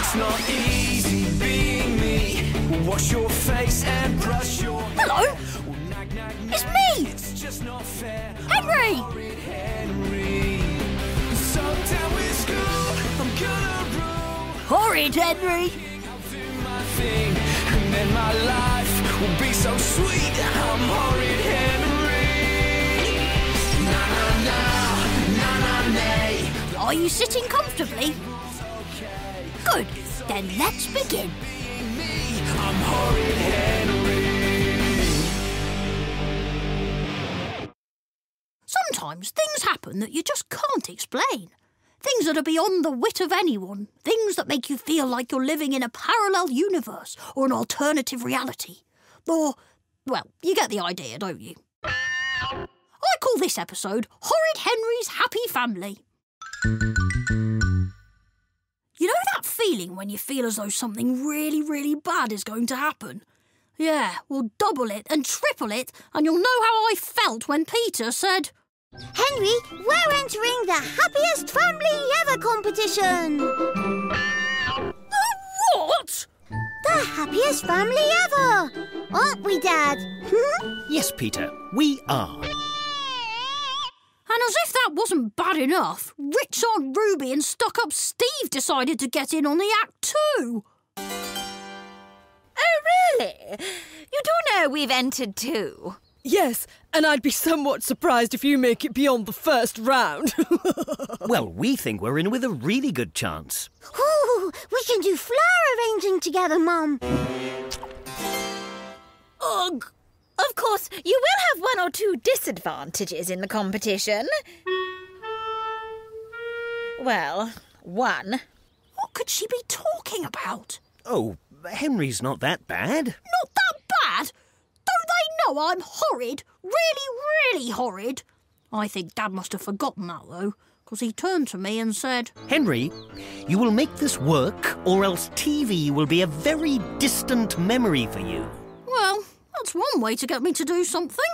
It's not easy being me. Wash your face and brush your hair. Hello? It's me! It's just not fair. Henry! Horrid Henry. So down with school, I'm gonna rule. Horrid Henry! I'll do my thing, and then my life will be so sweet. I'm Horrid Henry. Na na na, na na nay. Are you sitting comfortably? Good, then let's begin. I'm Horrid Henry. Sometimes things happen that you just can't explain. Things that are beyond the wit of anyone. Things that make you feel like you're living in a parallel universe or an alternative reality. Or, well, you get the idea, don't you? I call this episode Horrid Henry's Happy Family. You know that feeling when you feel as though something really, really bad is going to happen? Yeah, we'll double it and triple it, and you'll know how I felt when Peter said... Henry, we're entering the Happiest Family Ever competition! The what? The happiest family ever! Aren't we, Dad? Yes, Peter, we are. And as if that wasn't bad enough, rich Aunt Ruby and stuck-up Steve decided to get in on the act too. Oh, really? You do know we've entered too? Yes, and I'd be somewhat surprised if you make it beyond the first round. Well, we think we're in with a really good chance. Ooh, we can do flower arranging together, Mum. Ugh. Of course, you will have one or two disadvantages in the competition. Well, one. What could she be talking about? Oh, Henry's not that bad. Not that bad? Don't they know I'm horrid? Really, really horrid? I think Dad must have forgotten that, though, because he turned to me and said... Henry, you will make this work, or else TV will be a very distant memory for you. Well, that's one way to get me to do something.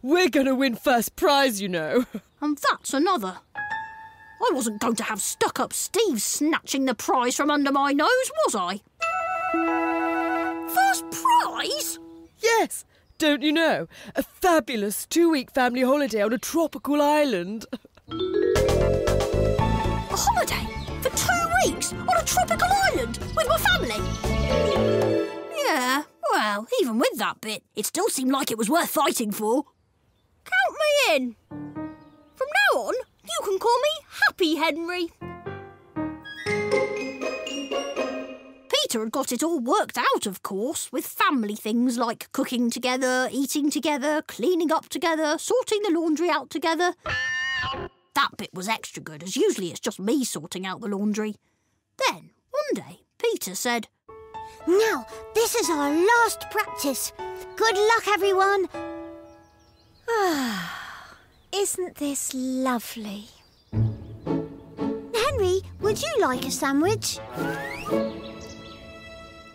We're going to win first prize, you know. And that's another. I wasn't going to have stuck-up Steve snatching the prize from under my nose, was I? First prize? Yes, don't you know? A fabulous 2-week family holiday on a tropical island. A holiday? For 2 weeks? On a tropical island? With my family? Yeah, well, even with that bit, it still seemed like it was worth fighting for. Count me in. From now on, you can call me Happy Henry. Peter had got it all worked out, of course, with family things like cooking together, eating together, cleaning up together, sorting the laundry out together. That bit was extra good, as usually it's just me sorting out the laundry. Then, one day, Peter said... Now, this is our last practice. Good luck, everyone. Isn't this lovely? Henry, would you like a sandwich?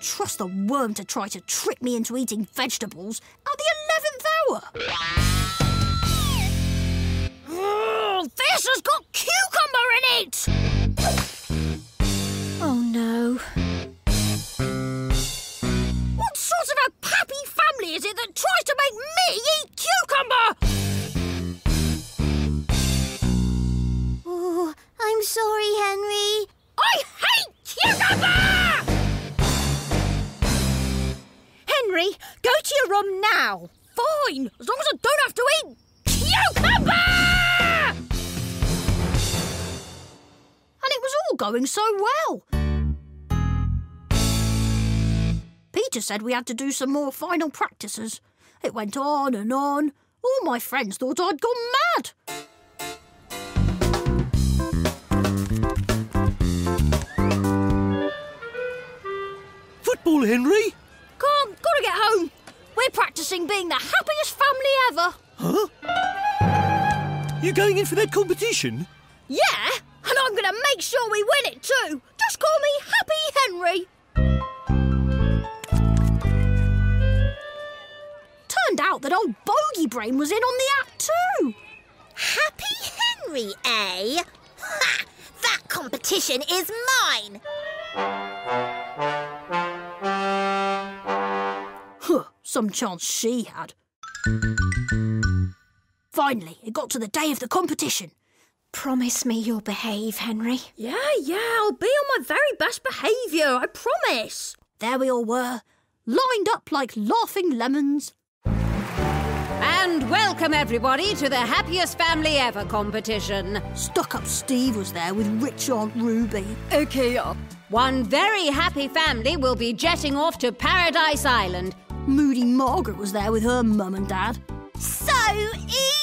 Trust the worm to try to trick me into eating vegetables at the 11th hour. This has got cucumber in it! Oh, no. What sort of a happy family is it that tries to make me eat cucumber? Oh, I'm sorry, Henry. I hate cucumber! Henry, go to your room now. Fine, as long as I don't have to eat cucumber! And it was all going so well. Peter said we had to do some more final practices. It went on and on. All my friends thought I'd gone mad. Football, Henry? Gotta get home. We're practising being the happiest family ever. Huh? You're going in for that competition? Yeah, and I'm going to make sure we win it too. Just call me Happy Henry. Turned out that old Bogey Brain was in on the act too. Happy Henry, eh? Ha! That competition is mine. Some chance she had. Finally, it got to the day of the competition. Promise me you'll behave, Henry. Yeah, I'll be on my very best behaviour, I promise. There we all were, lined up like laughing lemons. And welcome everybody to the Happiest Family Ever competition. Stuck-up Steve was there with rich Aunt Ruby. OK, One very happy family will be jetting off to Paradise Island. Moody Margaret was there with her mum and dad. So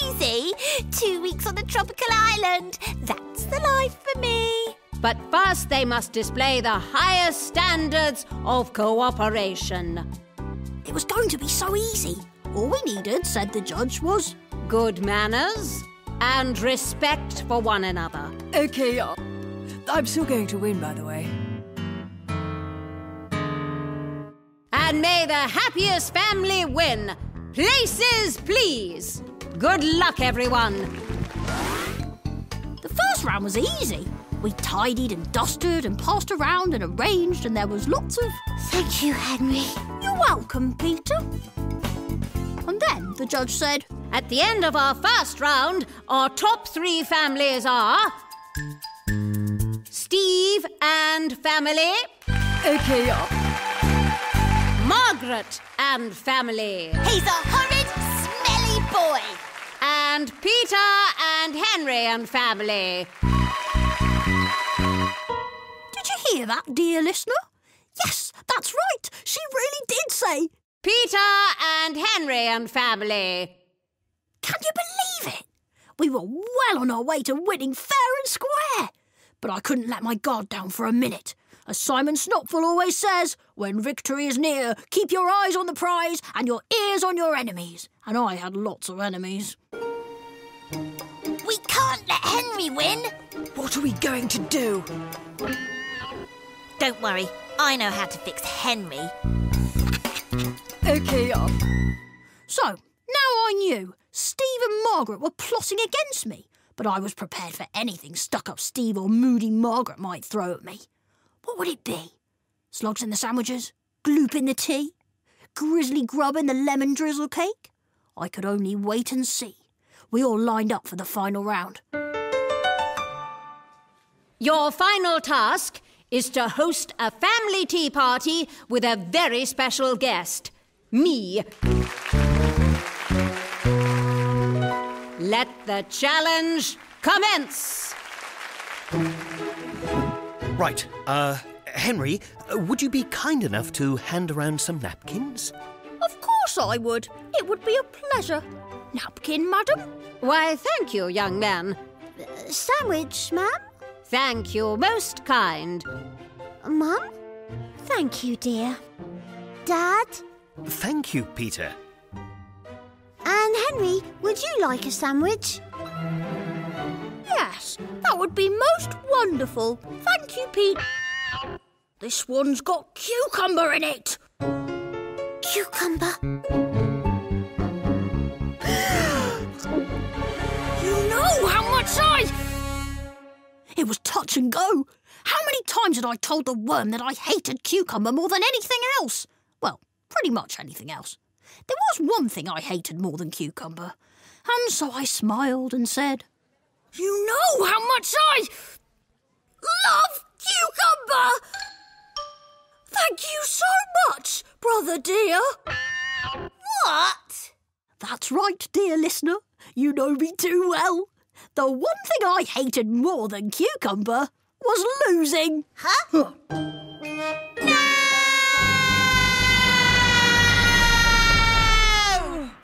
easy. 2 weeks on a tropical island. That's the life for me. But first they must display the highest standards of cooperation. It was going to be so easy. All we needed, said the judge, was good manners and respect for one another. OK, I'm still going to win, by the way. And may the happiest family win. Places, please. Good luck, everyone. The first round was easy. We tidied and dusted and passed around and arranged, and there was lots of... Thank you, Henry. You're welcome, Peter. And then the judge said, at the end of our first round, our top 3 families are... Steve and family. OK, Margaret and family. He's a horrid, smelly boy. And Peter and Henry and family. Did you hear that, dear listener? Yes, that's right. She really did say... Peter and Henry and family. Can you believe it? We were well on our way to winning fair and square. But I couldn't let my guard down for a minute. As Simon Snotful always says, when victory is near, keep your eyes on the prize and your ears on your enemies. And I had lots of enemies. We can't let Henry win. what are we going to do? Don't worry, I know how to fix Henry. OK, So, now I knew Steve and Margaret were plotting against me, but I was prepared for anything stuck-up Steve or moody Margaret might throw at me. What would it be? Slogs in the sandwiches? Gloop in the tea? Grizzly grub in the lemon drizzle cake? I could only wait and see. We all lined up for the final round. Your final task is to host a family tea party with a very special guest, me. Let the challenge commence. Right, Henry, would you be kind enough to hand around some napkins? Of course I would. It would be a pleasure. Napkin, madam? Why, thank you, young man. Sandwich, ma'am? Thank you, most kind. Mum? Thank you, dear. Dad? Thank you, Peter. And Henry, would you like a sandwich? Yes, that would be most wonderful. Thank you, Pete. This one's got cucumber in it. Cucumber? You know how much It was touch and go. How many times had I told the worm that I hated cucumber more than anything else? Well, pretty much anything else. There was one thing I hated more than cucumber. And so I smiled and said, You know how much I love cucumber! Thank you so much, brother dear. What? That's right, dear listener. You know me too well. The one thing I hated more than cucumber was losing. Huh?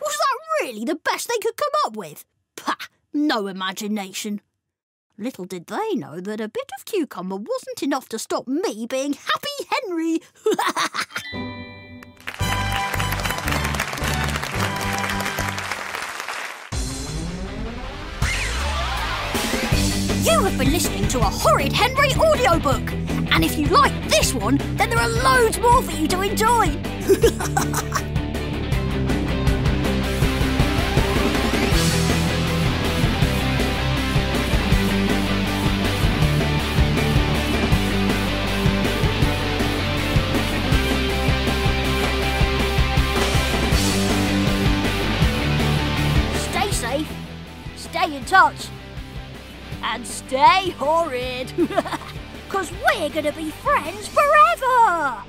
Was that really the best they could come up with? Pah, no imagination. Little did they know that a bit of cucumber wasn't enough to stop me being Happy Henry. You have been listening to a Horrid Henry audiobook. And if you like this one, then there are loads more for you to enjoy. safe, stay in touch, and stay horrid. 'Cause we're gonna be friends forever!